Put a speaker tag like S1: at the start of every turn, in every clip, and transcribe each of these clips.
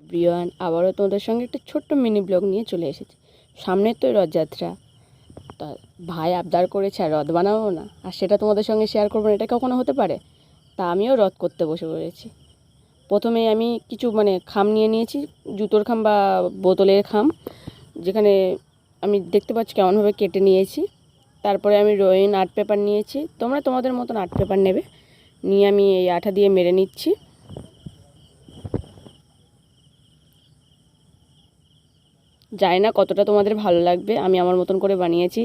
S1: Brian আবারও তোমাদের সঙ্গে একটা ছোট্ট মিনি ব্লগ নিয়ে চলে এসেছি। সামনে তো রথযাত্রা, তা ভাই আবদার করেছে আর রথ বানাবো না, আর সেটা তোমাদের সঙ্গে শেয়ার করবো না, এটা কখনো হতে পারে? তা আমিও রথ করতে বসে পড়েছি। প্রথমে আমি কিছু খাম নিয়ে নিয়েছি, জুতোর খাম বা বোতলের খাম, যেখানে আমি দেখতে পাচ্ছি কেমনভাবে কেটে নিয়েছি। তারপরে আমি রঙিন আর্ট পেপার নিয়েছি, তোমরা তোমাদের মতন আর্ট পেপার নেবে, নিয়ে আমি এই আঠা দিয়ে মেরে নিচ্ছি। জানি না কতটা তোমাদের ভালো লাগবে, আমি আমার মতন করে বানিয়েছি।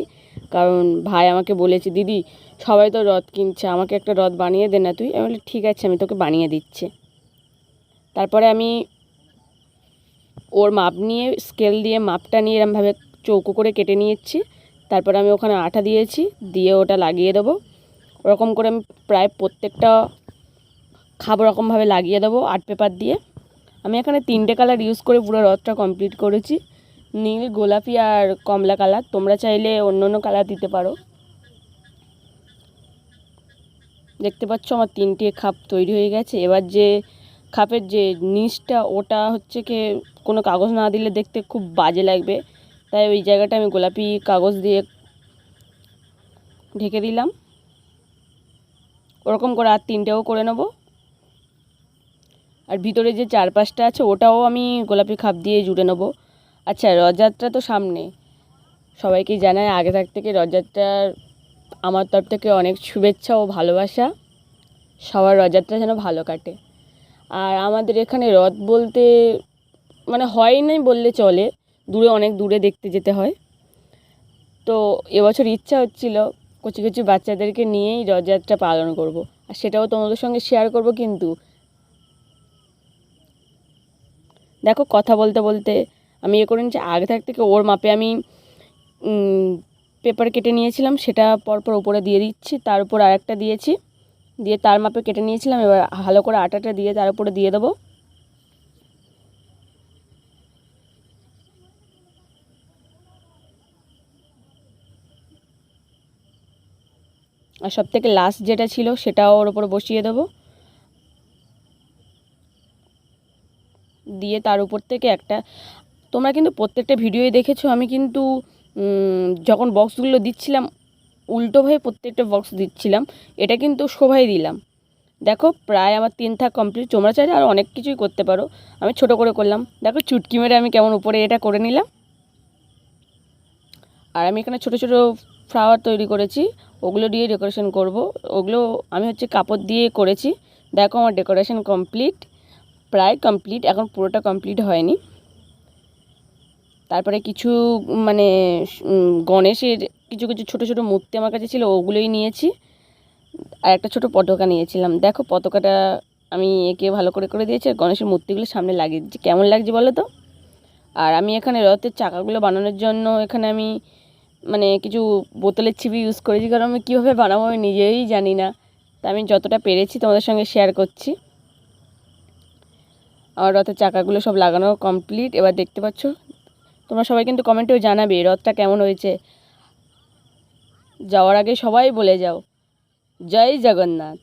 S1: কারণ ভাই আমাকে বলেছে, দিদি সবাই তো রথ কিনছে, আমাকে একটা রথ বানিয়ে দে না তুই। আমি বলি ঠিক আছে, আমি তোকে বানিয়ে দিচ্ছি। তারপরে আমি ওর মাপ নিয়ে, স্কেল দিয়ে মাপটা নিয়ে এরমভাবে চৌকো করে কেটে নিয়েছি। তারপরে আমি ওখানে আঠা দিয়েছি, দিয়ে ওটা লাগিয়ে দেবো। ওরকম করে আমি প্রায় প্রত্যেকটা খাব রকমভাবে লাগিয়ে দেবো আর্ট পেপার দিয়ে। আমি এখানে 3টে কালার ইউজ করে পুরো রথটা কমপ্লিট করেছি, নীল, গোলাপি আর কমলা কালার। তোমরা চাইলে অন্য অন্য কালার দিতে পারো। দেখতে পাচ্ছ আমার 3টে খাপ তৈরি হয়ে গেছে। এবার যে খাপের যে নিচটা, ওটা হচ্ছে কি কোনো কাগজ না দিলে দেখতে খুব বাজে লাগবে, তাই ওই জায়গাটা আমি গোলাপি কাগজ দিয়ে ঢেকে দিলাম। ওরকম করে আর 3টেও করে নেব। আর ভিতরে যে চারপাশটা আছে ওটাও আমি গোলাপি খাপ দিয়ে জুড়ে নেব। আচ্ছা, রথযাত্রা তো সামনে, সবাইকে জানাই আগে থেকে রথযাত্রার আমার তরফ থেকে অনেক শুভেচ্ছা ও ভালোবাসা। সবার রথযাত্রা যেন ভালো কাটে। আর আমাদের এখানে রথ বলতে হয় নাই বললে চলে, দূরে, অনেক দূরে দেখতে যেতে হয়। তো এবছর ইচ্ছা হচ্ছিল কচি কচি বাচ্চাদেরকে নিয়েই রথযাত্রা পালন করব, আর সেটাও তোমাদের সঙ্গে শেয়ার করব। কিন্তু দেখো, কথা বলতে বলতে আমি করে নিচ্ছি। আগে থেকে ওর মাপে আমি পেপার কেটে নিয়েছিলাম, সেটা পরপর উপরে দিয়ে দিচ্ছি। তার উপর আরেকটা দিয়েছি, দিয়ে তার মাপে কেটে নিয়েছিলাম। এবার ভালো করে আটাটা দিয়ে তার উপরে দিয়ে দেবো। আর সব থেকে লাস্ট যেটা ছিল সেটাও ওর উপরে বসিয়ে দেবো, দিয়ে তার উপর থেকে একটা, তোমরা কিন্তু প্রত্যেকটা ভিডিওই দেখেছো, আমি কিন্তু যখন বক্সগুলো দিচ্ছিলাম উল্টোভাবে প্রত্যেকটা বক্স দিচ্ছিলাম। এটা কিন্তু শোভাই দিলাম। দেখো প্রায় আমার 3 থাক কমপ্লিট। তোমরা চাইলে আর অনেক কিছুই করতে পারো, আমি ছোট করে করলাম। দেখো চুটকি মেরে আমি কেমন উপরে এটা করে নিলাম। আর আমি এখানে ছোট ছোট ফ্লাওয়ার তৈরি করেছি, ওগুলো দিয়ে ডেকোরেশন করব। ওগুলো আমি কাপড় দিয়ে করেছি। দেখো আমার ডেকোরেশন কমপ্লিট, প্রায় কমপ্লিট, এখন পুরোটা কমপ্লিট হয়নি। তারপরে কিছু গণেশের কিছু কিছু ছোটো ছোটো মূর্তি আমার কাছে ছিল, ওগুলোই নিয়েছি। আর একটা ছোটো পতাকা নিয়েছিলাম। দেখো পতাকাটা আমি এঁকে ভালো করে করে দিয়েছি, আর গণেশের মূর্তিগুলো সামনে লাগিয়ে দিচ্ছি। কেমন লাগছে বলো তো? আর আমি এখানে রথের চাকাগুলো বানানোর জন্য এখানে আমি কিছু বোতলের ছিপি ইউজ করেছি, কারণ আমি কীভাবে বানাবো আমি নিজেই জানি না। তা আমি যতটা পেরেছি তোমাদের সঙ্গে শেয়ার করছি। আর রথের চাকাগুলো সব লাগানো কমপ্লিট। এবার দেখতে পাচ্ছ, তোমরা সবাই কিন্তু কমেন্টেও জানাবে রথটা কেমন হয়েছে। যাওয়ার আগে সবাই বলে যাও জয় জগন্নাথ।